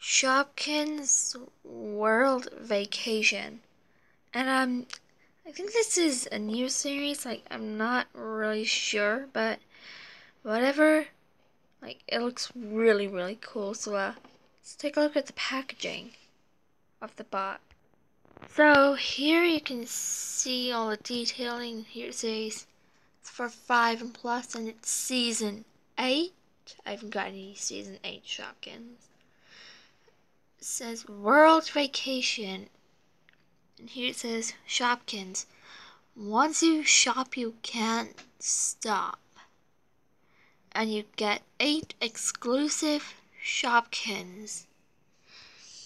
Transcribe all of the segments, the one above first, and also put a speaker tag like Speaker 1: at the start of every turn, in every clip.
Speaker 1: Shopkins World Vacation. And I think this is a new series, like I'm not really sure, but whatever, like it looks really really cool. So let's take a look at the packaging of the box. So here you can see all the detailing. Here it says it's for 5 and plus and it's season 8. I haven't got any season 8 Shopkins. It says World Vacation. And here it says Shopkins. Once you shop, you can't stop. And you get 8 exclusive Shopkins.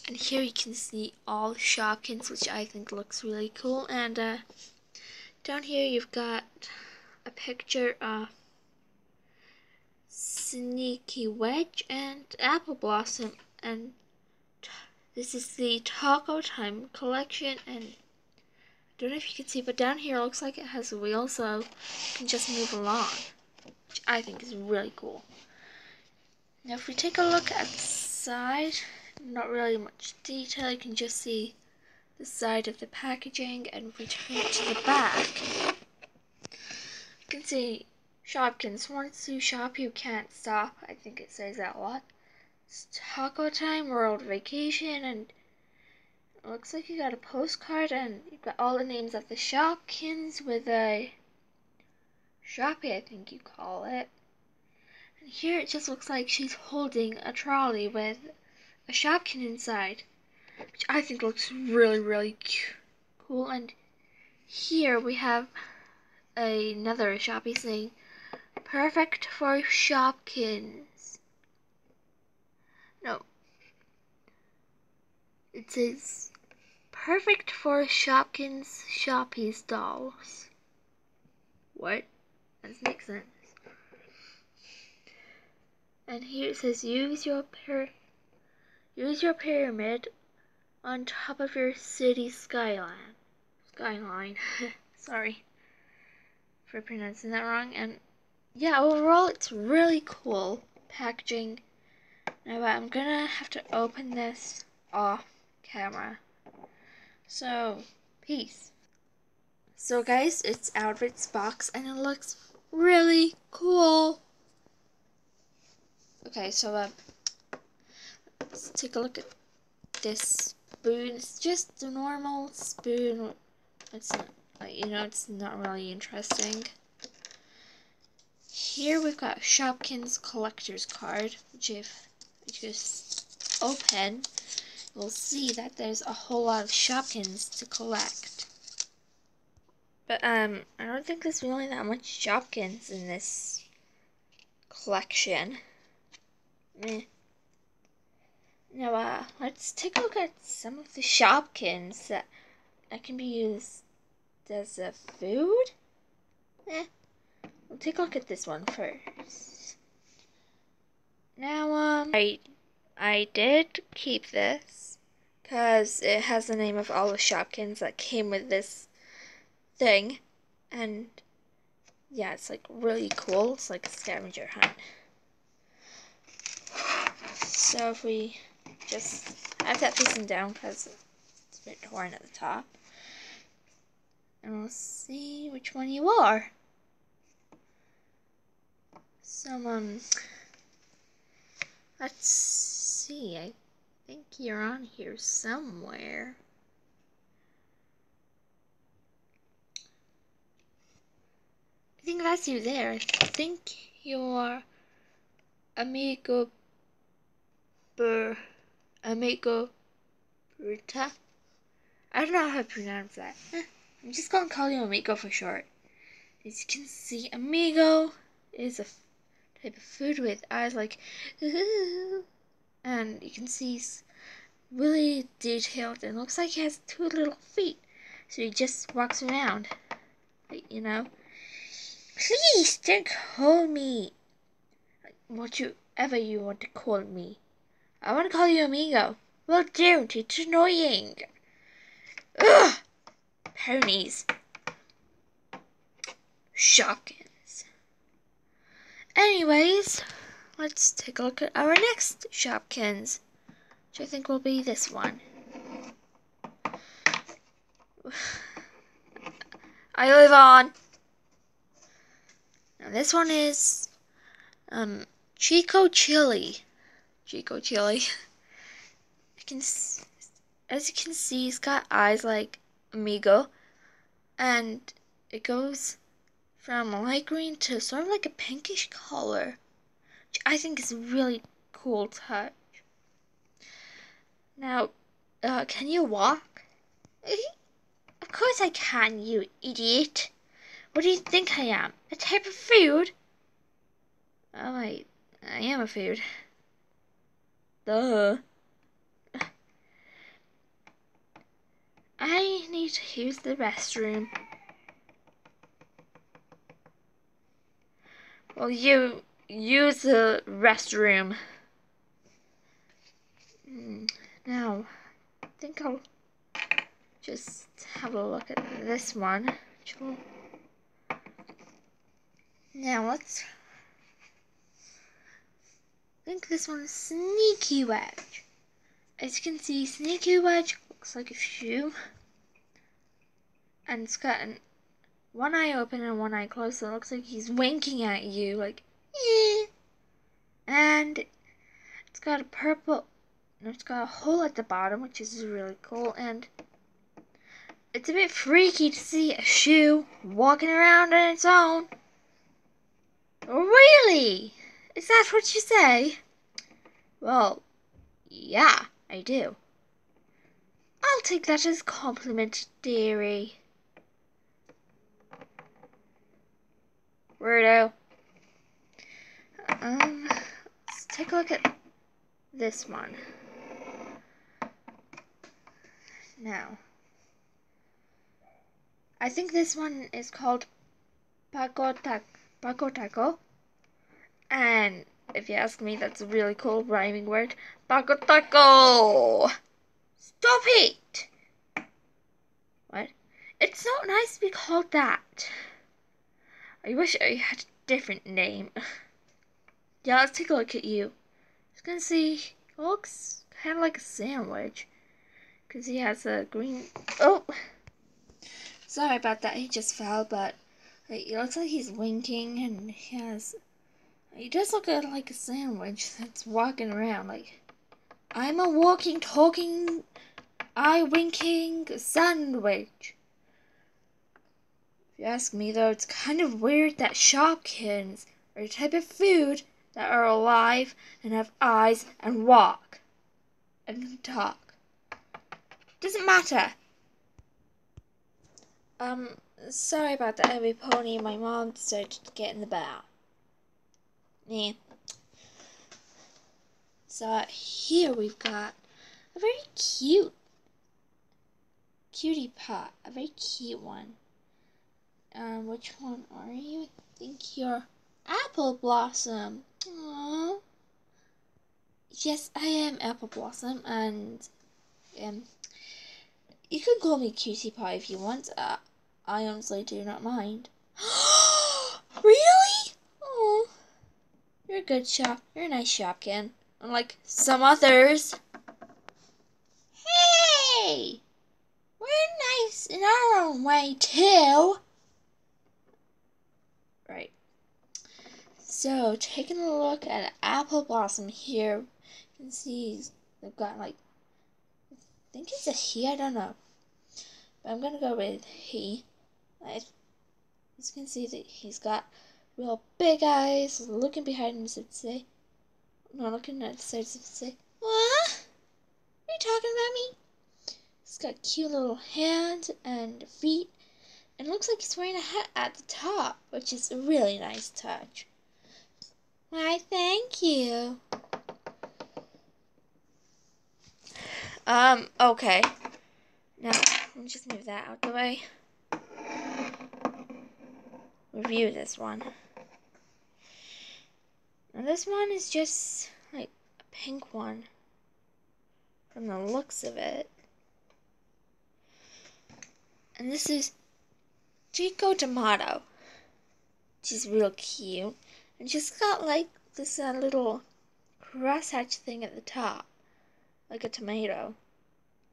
Speaker 1: And here you can see all the Shopkins, which I think looks really cool. And down here you've got a picture of Sneaky Wedge and Apple Blossom. And this is the Taco Time collection. And I don't know if you can see, but down here it looks like it has a wheel, so you can just move along, which I think is really cool. Now if we take a look at the side, not really much detail, you can just see the side of the packaging, and if we turn to the back, you can see Shopkins. Once you shop, you can't stop. I think it says that a lot. It's Taco Time World Vacation, and it looks like you got a postcard, and you've got all the names of the Shopkins with a Shoppy, I think you call it. And here it just looks like she's holding a trolley with a Shopkin inside, which I think looks really really cool. And here we have another Shoppy saying, "Perfect for Shopkins." No, it says, "Perfect for Shopkins Shoppies dolls." What? That doesn't make sense. And here it says, use your pyramid on top of your city skyline. Sorry for pronouncing that wrong. And yeah, overall it's really cool packaging. Now I'm gonna have to open this off camera. So peace. So guys, it's out of its box and it looks really cool. Okay, so let's take a look at this spoon. It's just a normal spoon. It's not, it's not really interesting. Here we've got Shopkins collector's card, which if we just open, you'll see that there's a whole lot of Shopkins to collect. But I don't think there's really that much Shopkins in this collection. Now let's take a look at some of the Shopkins that can be used as a food. We'll take a look at this one first. Now I did keep this because it has the name of all the Shopkins that came with this thing, and yeah, it's like really cool. It's like a scavenger hunt. So if we just have that facing down because it's a bit torn at the top, and we'll see which one you are. So let's see. I think you're on here somewhere. I think that's you there. I think you're Amigo Berta. I don't know how to pronounce that. I'm just gonna call you Amigo for short. As you can see, Amigo is a type of food with eyes like, and you can see he's really detailed and looks like he has 2 little feet. So he just walks around, Please don't call me whatever you want to call me. I want to call you Amigo. Well, don't. It's annoying. Ugh! Ponies. Shopkins. Anyways, let's take a look at our next Shopkins, which I think will be this one. I live on. Now this one is Chico Chili. Chico Chili. As you can see, he's got eyes like Amigo, and it goes from light green to sort of like a pinkish color, which I think is a really cool touch. Now, can you walk? Of course I can, you idiot. What do you think I am? A type of food? Oh, I am a food. Duh. I need to use the restroom. Well, you use the restroom. Now, I think I'll just have a look at this one. Now, let's... I think this one's Sneaky Wedge. As you can see, Sneaky Wedge looks like a shoe. And it's got one eye open and one eye closed, so it looks like he's winking at you, like, eh. And it's got it's got a hole at the bottom, which is really cool, and it's a bit freaky to see a shoe walking around on its own. Really? Is that what you say? Well, yeah, I do. I'll take that as a compliment, dearie. Weirdo. Let's take a look at this one. Now, I think this one is called Paco Taco. And if you ask me, that's a really cool rhyming word. Paco Taco! Stop it! What? It's not nice to be called that. I wish I had a different name. Yeah, let's take a look at you. Just gonna see, he looks kind of like a sandwich. Because he has a green... Oh! Sorry about that, he just fell, but it looks like he's winking and he does look like a sandwich that's walking around. Like, I'm a walking, talking, eye-winking sandwich. If you ask me, though, it's kind of weird that shopkins are a type of food that are alive and have eyes and walk and can talk. Doesn't matter. Sorry about the heavy pony. My mom decided to get in the bath. Yeah. So here we've got a very cute cutie pot. A very cute one. Which one are you? I think you're Apple Blossom. Aww. Yes, I am Apple Blossom, and you can call me Cutie Pie if you want. I honestly do not mind. Really? Oh, you're a good shop. You're a nice shopkin, unlike some others. Hey, we're nice in our own way too. Right. So, taking a look at Apple Blossom here, you can see they've got like, I think it's a he, I don't know. But I'm gonna go with he. As you can see that he's got real big eyes, looking behind him, so to say. No, looking at the side, so to say. What? Are you talking about me? He's got cute little hands and feet, and looks like he's wearing a hat at the top, which is a really nice touch. Why, thank you. Okay. Now, let me just move that out the way. Review this one. Now, this one is just like a pink one from the looks of it. And this is Chico Tomato. She's real cute. And she's got like this little crosshatch thing at the top. like a tomato.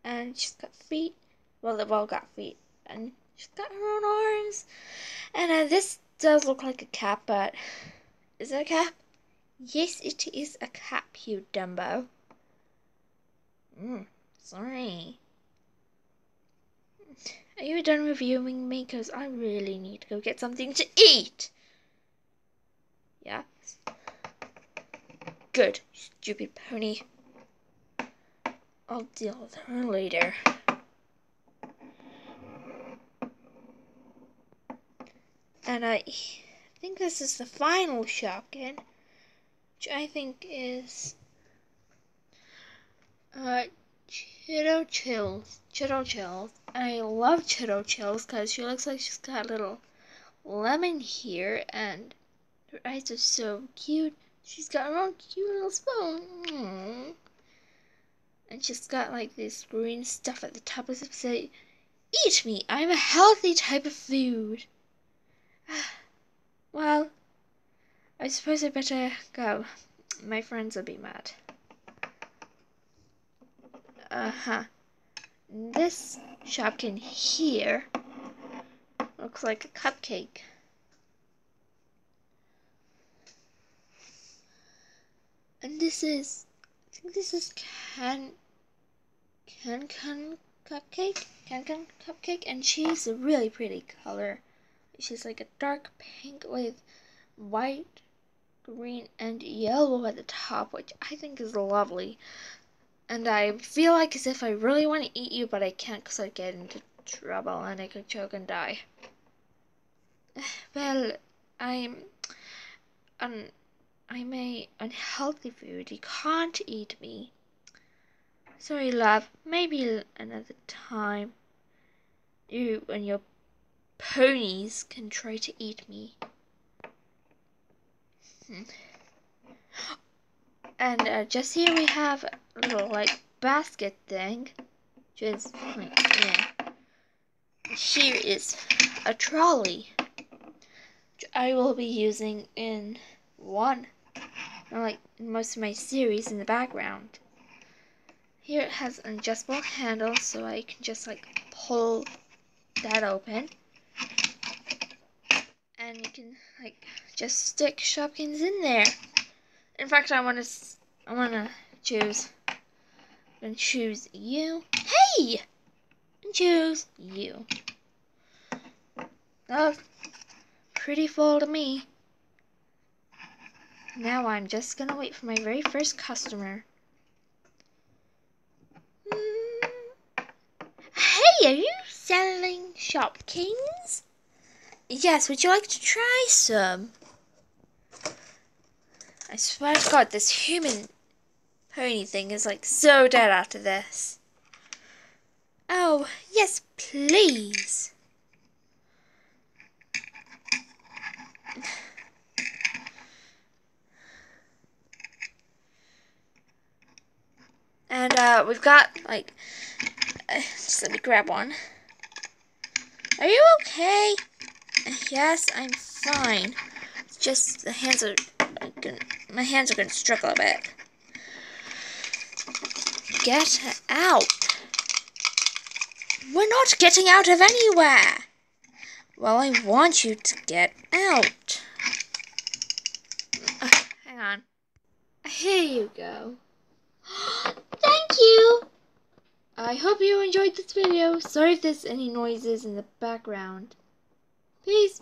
Speaker 1: And she's got feet. Well, they've all got feet. And she's got her own arms. And this does look like a cap, but is it a cap? Yes, it is a cap, you Dumbo. Sorry. Are you done reviewing me? Because I really need to go get something to eat. Yeah? Good, stupid pony. I'll deal with her later. And I think this is the final Shopkin, which I think is Chitto Chills. Chitto Chills. I love Chitto Chills because she looks like she's got a little lemon here, and her eyes are so cute. She's got her own cute little spoon. Aww. And she's got like this green stuff at the top as if to say, "Eat me, I'm a healthy type of food." Well, I suppose I better go. My friends will be mad. This Shopkin here looks like a cupcake. And I think this is can cupcake, and she's a really pretty color. She's like a dark pink with white, green, and yellow at the top, which I think is lovely. And I feel like as if I really want to eat you, but I can't because I'd get into trouble and I could choke and die. Well, I'm a unhealthy food. You can't eat me. Sorry, love. Maybe another time. You and your ponies can try to eat me. And just here we have a little like basket thing, which is like, yeah. Here is a trolley, which I will be using in most of my series in the background. Here it has an adjustable handle, so I can just like pull that open, and you can like just stick Shopkins in there. In fact, I want to choose. I'm gonna choose you. Hey, and choose you. Oh, pretty full to me. Now I'm just gonna wait for my very first customer. Hey, are you selling Shopkins? Yes, would you like to try some? I swear to God, this human pony thing is like so dead after this. Oh, yes, please. And we've got like, just let me grab one. Are you okay? Yes, I'm fine. It's just my hands are gonna struggle a bit. Get out. We're not getting out of anywhere. Well, I want you to get out. Hang on. Here you go. Thank you. I hope you enjoyed this video. Sorry if there's any noises in the background. Peace.